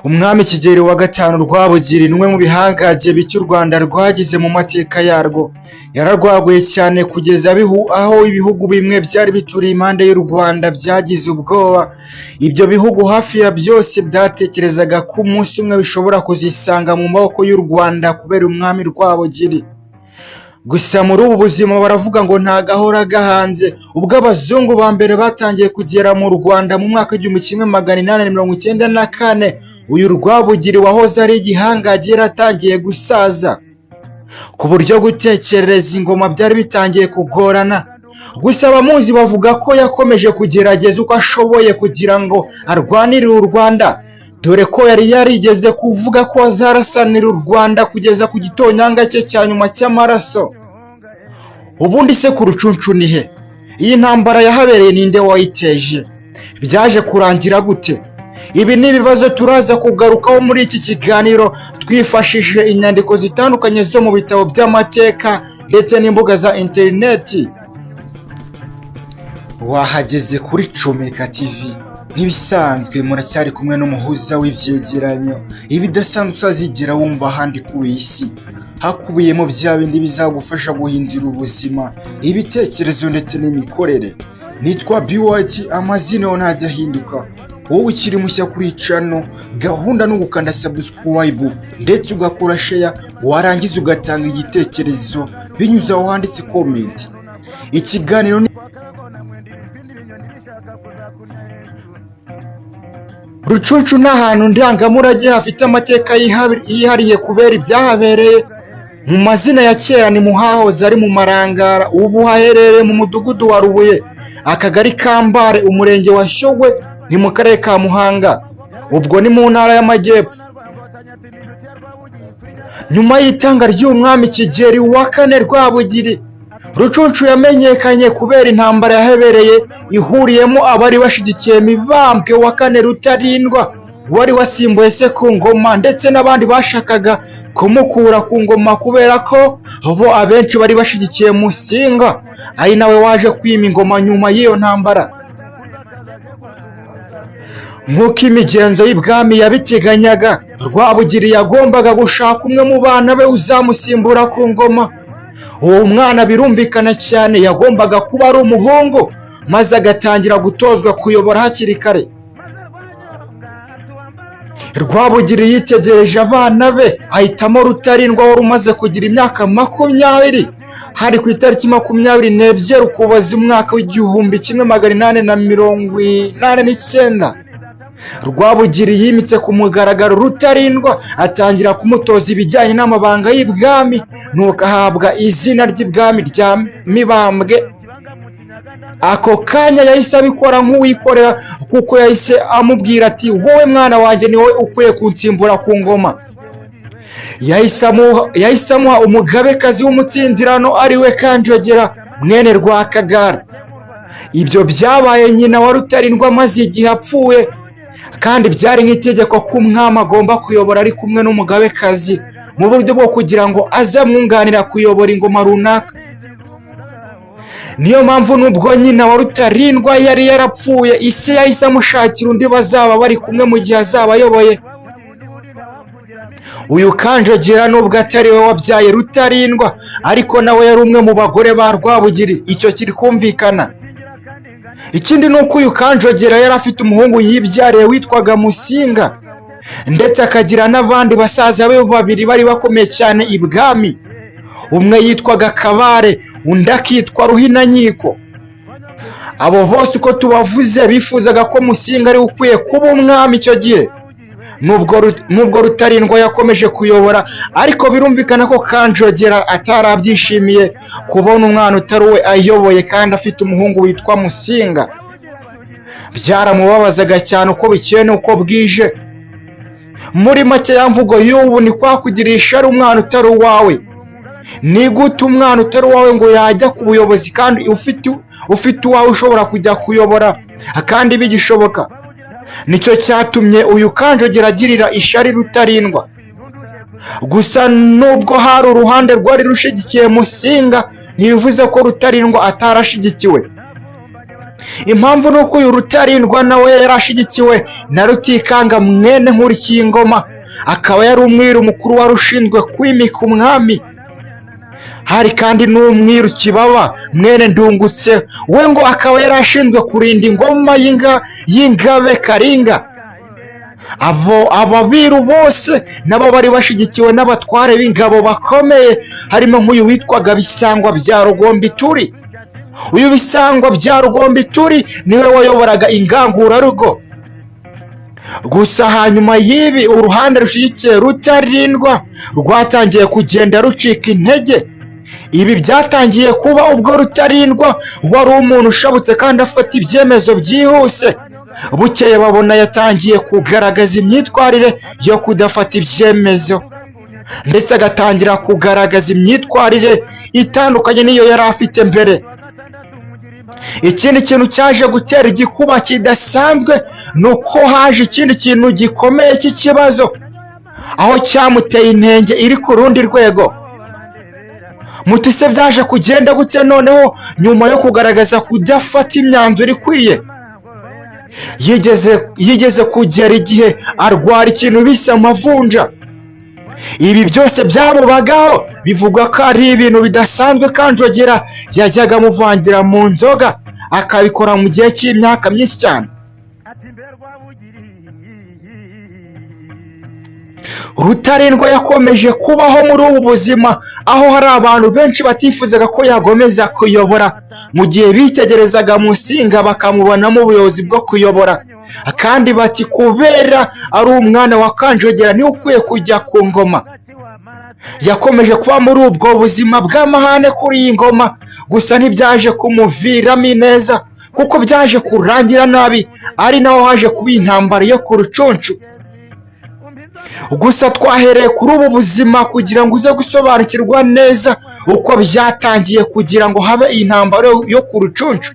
Umwami Kigeli wa gatanu Rwabugiri ni umwe mu bihangange bike u Rwanda rwagize mu mateka yarwo. Yararwaguye cyane kugeza aho ibihugu bimwe byari bituriye impande y'u Rwanda byagize ubwoba. Ibyo bihugu hafi ya byose byatekerezaga ko umunsi umwe bishobora kuzisanga mu maboko y'u Rwanda kubera umwami Rwabugiri. Gusa muri ubu buzima baravuga ngo nta gahora gahanze. Ubwo abazungu ba mbere batangiye kugera mu Rwanda mu mwaka w'1894, uyu Rwabugiri wahoze ari igihangange yaratangiye gusaza, ku buryo gutekereza ingoma byari bitangiye kugorana. Gusa abamuzi bavuga ko yakomeje kugerageza uko ashoboye kugira ngo arwanire u Rwanda, dore ko yari yarigeze kuvuga ko azarasanira u Rwanda kugeza ku gitonyanga cye cya nyuma cy'amaraso. Ubundi se ku Rucunshu ni he? Iyi ntambara yahabereye ninde wayiteje? Byaje kurangira gute? Ibi ni ibibazo turaza kugarukaho muri iki kiganiro twifashishije inyandiko zitandukanye zo mu bitabo by'amateka ndetse n'imbuga za interineti. Wahageze kuri Comeka TV. Nk'ibisanzwe muracyari kumwe n'umuhuza w'ibyegeranyo ibidasanzwe utazigera wumva ahandi ku isi, hakubiyemo bya bindi bizagufasha guhindura ubuzima, ibitekerezo ndetse n'imikorere. Nitwa Biwati, amazina yo ntajya ahinduka. Wowe ukiri mushya kuri channel, gahunda no gukanda subscribe ndetse ugakora share, warangiza ugatanga igitekerezo binyuze aho handitse comment. Ikiganiro Rucunshu ni ahantu ndangamurage hafite amateka yihariye kubera ibyahabereye. Mu mazina ya kera ni mu hahoze ari mu Marangara, ubu haherereye mu mudugudu wa Rubuye, akagari ka Mbare, umurenge wa Shyogwe, ni mu karere ka Muhanga, ubwo ni mu ntara y'Amajyepfo. Nyuma y'itanga ry'umwami Kigeli wa kane Rwabugiri, Rucunshu yamenyekanye kubera intambara yahebereye ihuriyemo abari bashyigikiye Mibambwe wa kane Rutarindwa wari wasimbuye se ku ngoma, ndetse n'abandi bashakaga kumukura ku ngoma kubera ko bo abenshi bari bashyigikiye Musinga, ari nawe waje kwima ingoma nyuma y'iyo ntambara. Nk'uko imigenzo y'ibwami yabiteganyaga, Rwabugiri yagombaga gushaka umwe mu bana be uzamusimbura ku ngoma. Uwo mwana birumvikana cyane yagombaga kuba ari umuhungu, maze agatangira gutozwa kuyobora hakiri kare. Rwabugiri yitegereje abana be, ahitamo Rutarindwa wari umaze kugira imyaka 20. Hari ku itariki 22 Ukuboza umwaka w'1889, Rwabugiri yimitse ku mugaragaro Rutarindwa, atangira kumutoza ibijyanye n'amabanga y'ibwami, nuko ahabwa izina ry'ibwami rya Mibambwe. Ako kanya yahise abikora nk'uwikorera, kuko yahise amubwira ati wowe mwana wanjye ni wowe ukwiye kunsimbura ku ngoma. Yahise amuha umugabekazi w'umutsindirano ari we Kanjogera mwene Rwakagara. Ibyo byabaye nyina wa Rutarindwa maze igihe apfuye, kandi byari nk'itegeko ko umwami agomba kuyobora ari kumwe n'umugabekazi, mu buryo bwo kugira ngo azamwunganira kuyobora ingoma runaka. Niyo mpamvu nubwo nyina wa Rutarindwa yari yarapfuye, ise yahise amushakira undi bazaba bari kumwe mu gihe azaba ayoboye. Uyu Kanjogera nubwo atari we wabyaye Rutarindwa, ariko nawe yari umwe mu bagore ba Rwabugiri, icyo kiri kumvikana. Ikindi ni uko uyu Kanjogera yari afite umuhungu yibyariye witwaga Musinga, ndetse akagira n'abandi basaza be babiri bari bakomeye cyane ibwami. Umwe yitwaga Kabare, undi akitwa Ruhinankiko. Abo bose uko tubavuze bifuzaga ko Musinga ari ukwiye kuba umwami icyo gihe. Nubwo Rutarindwa yakomeje kuyobora, ariko birumvikana ko Kanjogera atarabyishimiye kubona umwana utari we ayoboye kandi afite umuhungu witwa Musinga. Byaramubabazaga cyane uko bikeye n'uko bwije. Muri make ya mvugo y'ubu ni kwa kugirisha ari umwana utari uwawe. Ni gute umwana utari uwawe ngo yajya ku buyobozi kandi ufite uwawe ushobora kujya kuyobora kandi bigishoboka? Nicyo cyatumye uyu Kanjogera agirira ishari Rutarindwa. Gusa nubwo hari uruhande rwari rushigikiye Musinga, ntibivuze ko Rutarindwa atarashigikiwe. Impamvu ni uko uyu Rutarindwa nawe yari ashyigikiwe na Rutikanga mwene Nkurikiyingoma, akaba yari umwiru mukuru wari ushinzwe kwimika umwami. Hari kandi n'umwiru Kibaba mwene Ndungutse, we ngo akaba yari ashinzwe kurinda ingoma y'Ingabe Karinga. Aba biru bose nabo bari bashyigikiwe n'abatware b'ingabo bakomeye, harimo nk'uyu witwaga Bisangwa bya Rugombituri. Uyu Bisangwa bya Rugombituri niwe wayoboraga ingangurarugo. Gusa hanyuma y'ibi uruhande rushyigikiye Rutarindwa rwatangiye kugenda rucika intege. Ibi byatangiye kuba ubwo Rutarindwa wari umuntu ushabutse kandi afata ibyemezo byihuse. Bukeye babona yatangiye kugaragaza imyitwarire yo kudafata ibyemezo, ndetse agatangira kugaragaza imyitwarire itandukanye n'iyo yari afite mbere. Ikindi kintu cyaje gutera igikuba kidasanzwe ni uko haje ikindi kintu gikomeye cy'ikibazo, aho cyamuteye intenge iri ku rundi rwego. Muti se byaje kugenda gute noneho nyuma yo kugaragaza kudafata imyanzuro ikwiye? Yigeze kugera igihe arwara ikintu bise amavunja. Ibi byose byamubagaho, bivugwa ko ari ibintu bidasanzwe Kanjogera yajyaga amuvangira mu nzoga, akabikora mu gihe cy'imyaka myinshi cyane. Rutarindwa yakomeje kubaho muri ubu buzima, aho hari abantu benshi batifuzaga ko yakomeza kuyobora, mu gihe bitegerezaga Musinga bakamubonamo ubuyobozi bwo kuyobora, kandi bati kubera ari umwana wa Kanjogera niwe ukwiye kujya ku ngoma. Yakomeje kuba muri ubwo buzima bw'amahane kuri iyi ngoma, gusa ntibyaje kumuviramo ineza, kuko byaje kurangira nabi, ari naho haje kuba intambara yo ku Rucunshu. Gusa twahereye kuri ubu buzima kugira ngo uze gusobanukirwa neza uko byatangiye kugira ngo habe intambara yo ku Rucunshu.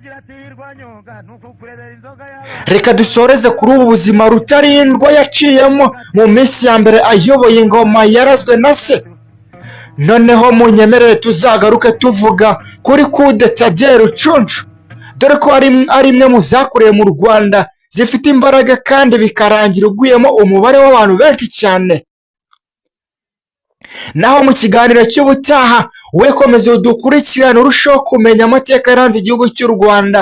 Reka dusoreze kuri ubu buzima Rutarindwa yaciyemo mu minsi ya mbere ayoboye ingoma yarazwe na se. Noneho munyemerere tuzagaruke tuvuga kuri kudeta de Rucunshu, dore ko ari imwe mu zakorewe mu Rwanda zifite imbaraga kandi bikarangira uguyemo umubare w'abantu benshi cyane. Naho mu kiganiro cy'ubutaha we komeza udukurikirane urushaho kumenya amateka yaranze igihugu cy'u Rwanda.